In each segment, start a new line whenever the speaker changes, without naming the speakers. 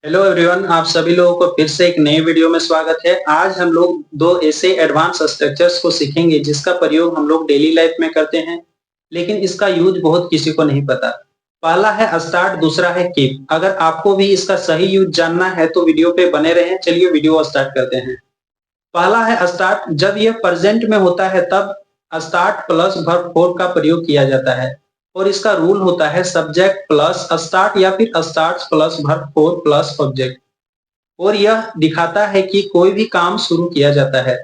Hello everyone, आप सभी लोगों को फिर से एक नए वीडियो में स्वागत है। आज हम लोग दो ऐसे एडवांस स्ट्रक्चर्स को सीखेंगे जिसका प्रयोग हम लोग डेली लाइफ में करते हैं, लेकिन इसका यूज बहुत किसी को नहीं पता। पहला है स्टार्ट, दूसरा है कीप। अगर आपको भी इसका सही यूज जानना है तो वीडियो पे बने रहें। चलिए वीडियो स्टार्ट करते हैं। पहला है स्टार्ट। जब यह प्रेजेंट में होता है तब स्टार्ट प्लस वर्ब फोर का प्रयोग किया जाता है और इसका रूल होता है सब्जेक्ट प्लस स्टार्ट या फिर start plus verb four plus object. और यह दिखाता है कि कोई भी काम शुरू किया जाता है।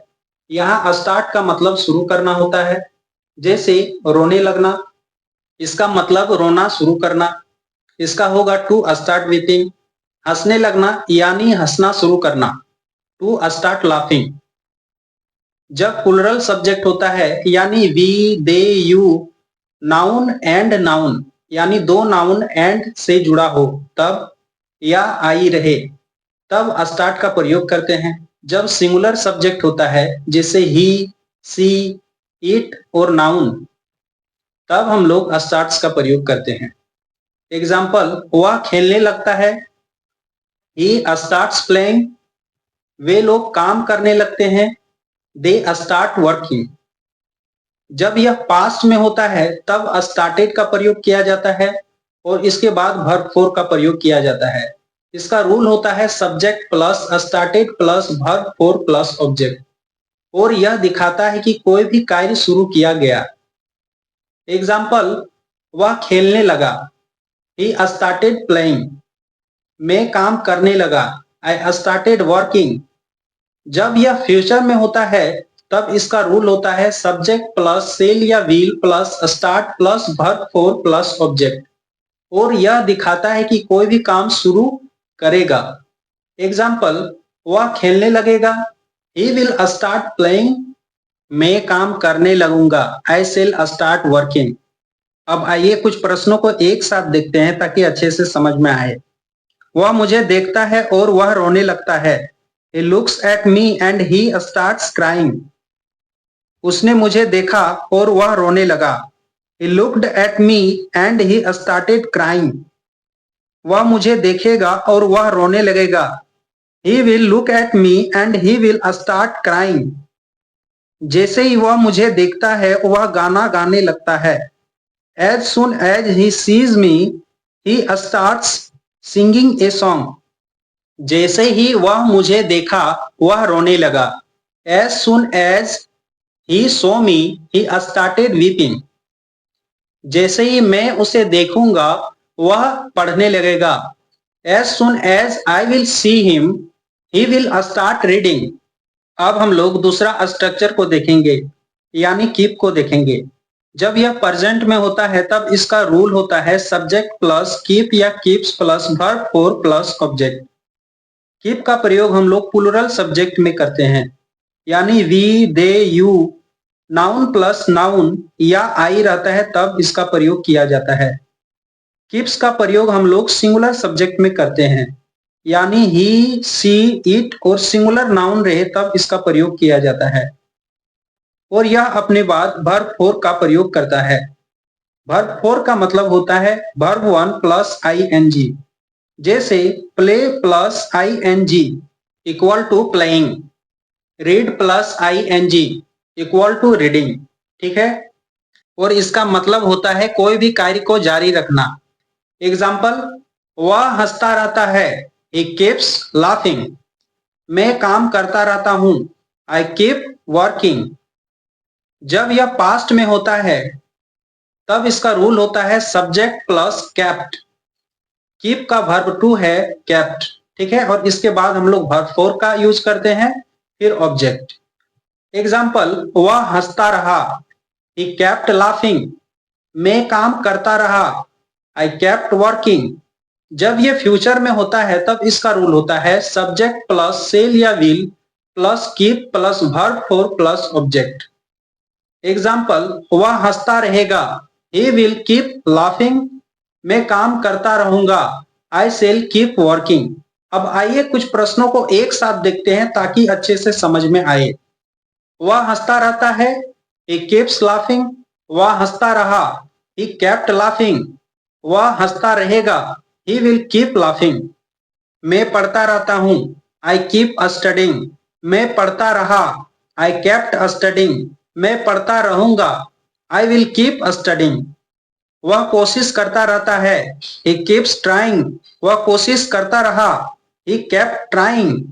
यहाँ स्टार्ट का मतलब शुरू करना होता है, जैसे रोने लगना, इसका मतलब रोना शुरू करना। इसका होगा टू स्टार्ट वीपिंग। हंसने लगना यानी हंसना शुरू करना, टू स्टार्ट लाफिंग। जब प्लुरल सब्जेक्ट होता है यानी we, they, you, noun and noun यानी दो नाउन एंड से जुड़ा हो तब, या आई रहे तब स्टार्ट का प्रयोग करते हैं। जब सिंगुलर सब्जेक्ट होता है जैसे ही, सी, इट और नाउन, तब हम लोग स्टार्ट्स का प्रयोग करते हैं। एग्जाम्पल, वह खेलने लगता है, ही स्टार्ट्स प्लेइंग। वे लोग काम करने लगते हैं, दे स्टार्ट वर्किंग। जब यह पास्ट में होता है तब स्टार्टेड का प्रयोग किया जाता है और इसके बाद वर्ब फोर का प्रयोग किया जाता है। इसका रूल होता है subject plus started plus verb four plus object और यह दिखाता है कि कोई भी कार्य शुरू किया गया। एग्जाम्पल, वह खेलने लगा, ही स्टार्टेड प्लेइंग। मैं काम करने लगा, आई स्टार्टेड वर्किंग। जब यह फ्यूचर में होता है तब इसका रूल होता है सब्जेक्ट प्लस सेल या wheel plus start plus verb four plus object और यह दिखाता है कि कोई भी काम शुरू करेगा। एग्जाम्पल, वह खेलने लगेगा, ही विल स्टार्ट प्लेइंग। मैं काम करने लगूंगा, आई शेल स्टार्ट वर्किंग। अब आइए कुछ प्रश्नों को एक साथ देखते हैं ताकि अच्छे से समझ में आए। वह मुझे देखता है और वह रोने लगता है, he looks at me and he starts crying। उसने मुझे देखा और वह रोने लगा, he looked at me and he started crying। वह मुझे देखेगा और वह रोने लगेगा, he will look at me and he will start crying। जैसे ही वह मुझे देखता है वह गाना गाने लगता है, as soon as he sees me he starts singing a song। जैसे ही वह मुझे देखा वह रोने लगा, as soon as he saw me he started weeping। जैसे ही मैं उसे देखूंगा वह पढ़ने लगेगा, as soon as I will see him he will start reading। अब हम लोग दूसरा स्ट्रक्चर को देखेंगे यानी कीप को देखेंगे। जब यह प्रेजेंट में होता है तब इसका रूल होता है सब्जेक्ट प्लस कीप या keeps plus verb four plus object. Keep का प्रयोग हम लोग प्लुरल सब्जेक्ट में करते हैं यानी we, they, you, noun plus noun या आई रहता है तब इसका प्रयोग किया जाता है। कीप्स का प्रयोग हम लोग सिंगुलर सब्जेक्ट में करते हैं यानी ही, सी, इट और सिंगुलर नाउन रहे तब इसका प्रयोग किया जाता है और यह अपने बाद वर्ब फोर का प्रयोग करता है। वर्ब फोर का मतलब होता है verb one plus I N G, जैसे play plus I N G equal to playing, read plus I N G equal to reading. ठीक है, और इसका मतलब होता है कोई भी कार्य को जारी रखना। एग्जाम्पल, वह हंसता रहता है, he keeps laughing। मैं काम करता रहता हूं, I keep working। जब यह पास्ट में होता है तब इसका रूल होता है सब्जेक्ट प्लस केप्ट। कीप का वर्ब टू है केप्ट, ठीक है, और इसके बाद हम लोग वर्ब फोर का यूज करते हैं, फिर ऑब्जेक्ट। एग्जाम्पल, वह हंसता रहा, he kept laughing। मैं काम करता रहा, I kept working। जब ये फ्यूचर में होता है तब इसका रूल होता है सब्जेक्ट प्लस सेल या will plus keep plus verb four plus object. Example, वह हंसता रहेगा, he will keep laughing। मैं काम करता रहूंगा, I shall keep working। अब आइए कुछ प्रश्नों को एक साथ देखते हैं ताकि अच्छे से समझ में आए। वह हंसता रहता है, he keeps laughing। वह हंसता रहा, he kept laughing। वह हंसता रहेगा, he will keep laughing। मैं पढ़ता रहता हूँ, आई कीप स्टडिंग। मैं पढ़ता रहा, आई केप्ट स्टडिंग। मैं पढ़ता रहूंगा, आई विल कीप स्टडिंग। वह कोशिश करता रहता है, ही कीप्स ट्राइंग। वह कोशिश करता रहा, ही केप्ट ट्राइंग।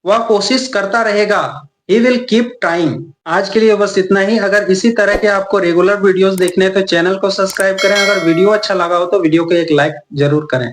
वह कोशिश करता रहेगा, ही विल कीप ट्राइंग। आज के लिए बस इतना ही। अगर इसी तरह के आपको रेगुलर वीडियोस देखने हैं तो चैनल को सब्सक्राइब करें। अगर वीडियो अच्छा लगा हो तो वीडियो को एक लाइक जरूर करें।